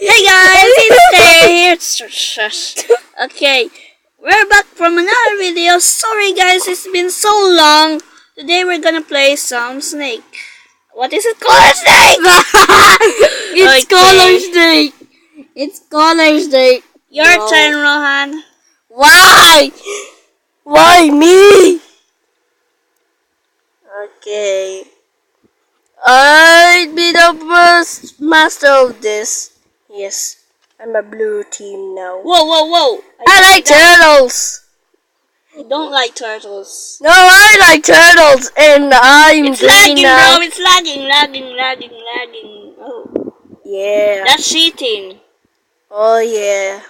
Hey guys, it's Tay here. Shush. Okay, we're back from another video. Sorry guys, it's been so long. Today we're gonna play some Snake. What is it? Color Snake! It's Okay. Color Snake! It's Color Snake! Your No. turn, Rohan. Why? Why me? Okay. I'd be the first master of this. Yes, I'm a blue team now. Whoa. I like turtles! You don't like turtles. No, I like turtles and I'm It's green lagging, now. bro. It's lagging. Oh, Yeah. that's cheating. Oh yeah.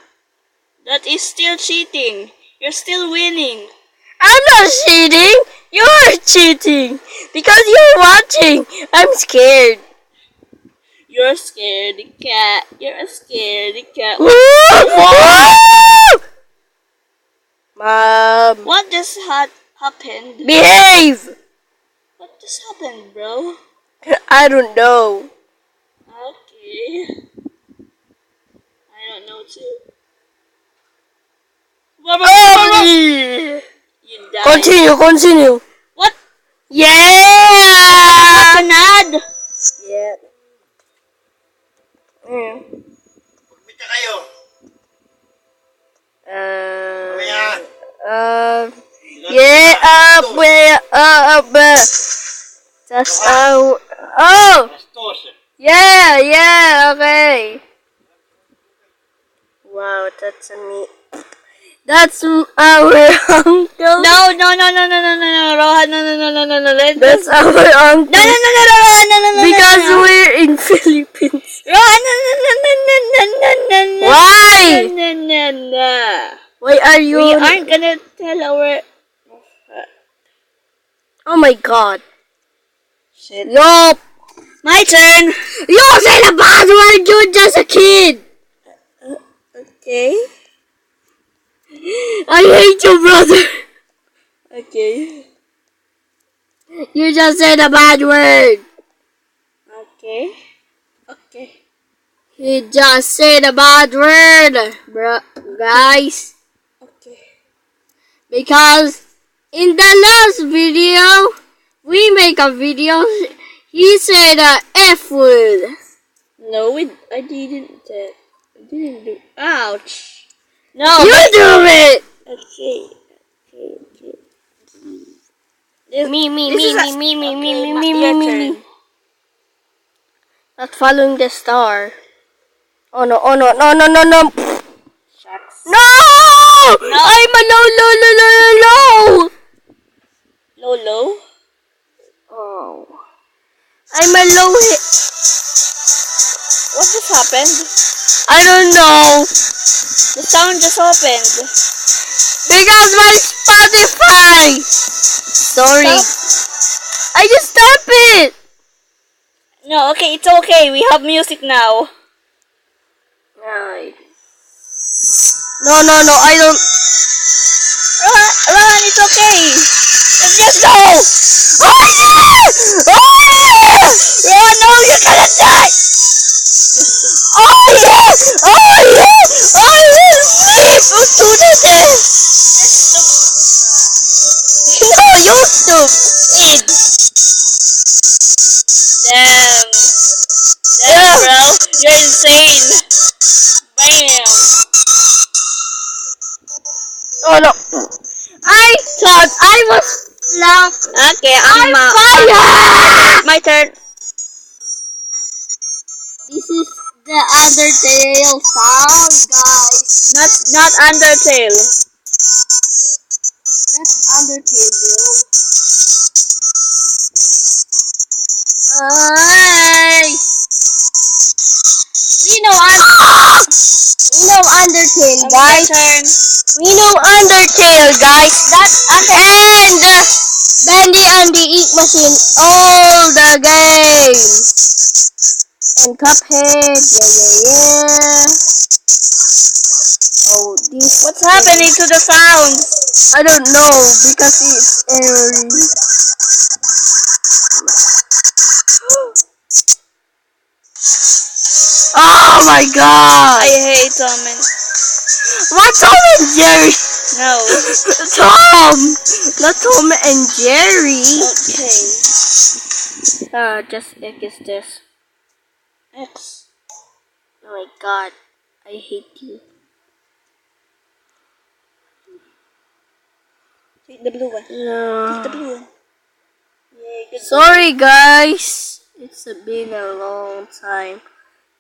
That is still cheating. You're still winning. I'm not cheating! You're cheating! Because you're watching! I'm scared! You're scared, cat. You're a scaredy cat. Mom! What just happened? Behave! What just happened, bro? I don't know. Okay. I don't know too. You died. Continue! What? Yeah! Tanad! Yeah. Bita kayo. Yeah, up. That's our. Oh! Bastos. Yeah, okay. Wow, that's a me. That's our uncle. No, Rohan, no. That's our uncle. No, Rohan, Because we're in Philippines. Rohan, no. Why? No. Why are you? We aren't gonna tell our. Oh my God. Shit. Yup. My turn. You said a bad word. You're just a kid. Okay. I hate you, brother. Okay. You just said a bad word. Okay. You just said a bad word, guys. Okay. Because in the last video, we make a video. He said a F word. No, I didn't. I didn't do. Ouch. No. You do it. Okay. Me. Your turn. Not following the star. Oh no. Shucks. No! I'm a low. Lolo. Oh. I'm a low hit. What just happened? I don't know. The sound just opened. Because my Spotify. Sorry. I just tapped it. No, okay, it's okay. We have music now. Right. No, I don't. Rohan, it's okay. Let's just go. Oh yeah! Rohan, no, you're gonna die. Oh yeah! Leave to the death. No, you stupid. Damn, bro. You're insane. Bam. Oh no. I thought I was laughing. Okay, I'm fire! my turn. This is the Undertale sound, guys. Not Undertale. That's Undertale, bro. Hey! We know Undertale, My guys. turn. We know Undertale, guys. That's and Bendy and the Eat Machine, all the games. And Cuphead, yeah. Oh, this. What's happening to the sound? I don't know because it's airy. Oh Oh my god! I hate Tom and What Tom and Jerry? no. Tom! Not Tom and Jerry. Okay. Just X is this. X. Oh my god. I hate you. Take the blue one. Take the blue one. Yay, good. Sorry guys. It's been a long time.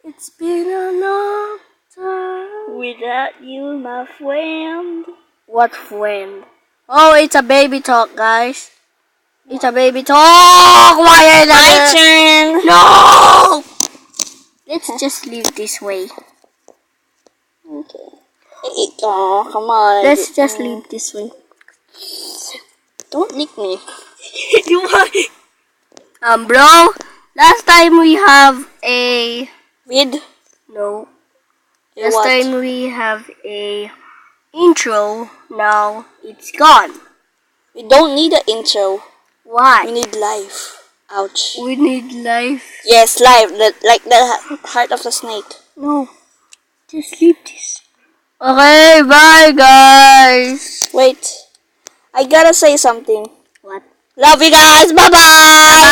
It's been a long time. Without you, my friend. What friend? Oh, it's a baby talk, guys. It's a baby talk. Why are My they? turn. No. Let's just leave this way. Okay. Oh, come on. Let's just leave this way. Don't lick me. Why? Bro. Last time we have a With no. a Last what? time we have a intro. Now it's gone. We don't need an intro. We Why? need life. Ouch. We need life. Yes, life. Like the heart of the snake. No. Just leave this. Okay, bye guys. Wait. I gotta say something. What? Love you guys. Bye bye.